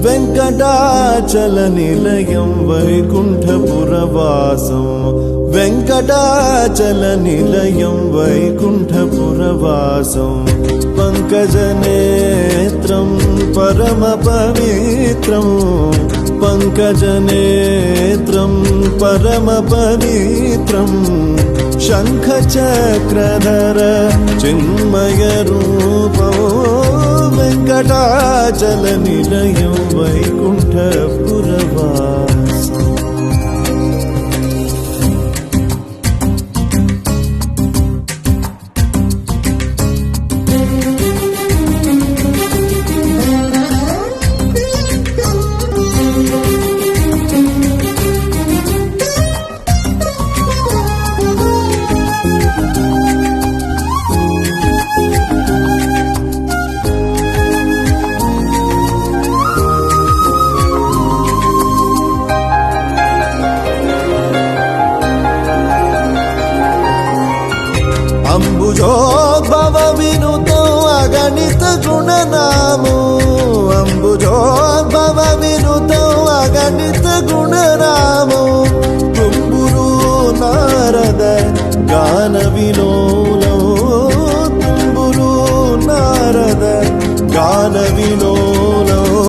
వెంకటాచలనిలయం వైకుంఠపురవాసం వెంకటాచలనిలయం వైకుంఠపురవాసం పంకజనేత్రం పరమపవిత్రం పంకజనేత్రం పరమపవిత్రం శంఖచక్రధర చిన్మయరూపం వెంకటాచలనిలయం వైకుంఠపురవాసం అంబుజోద్భవ వినుతో అగణిత గుణనామో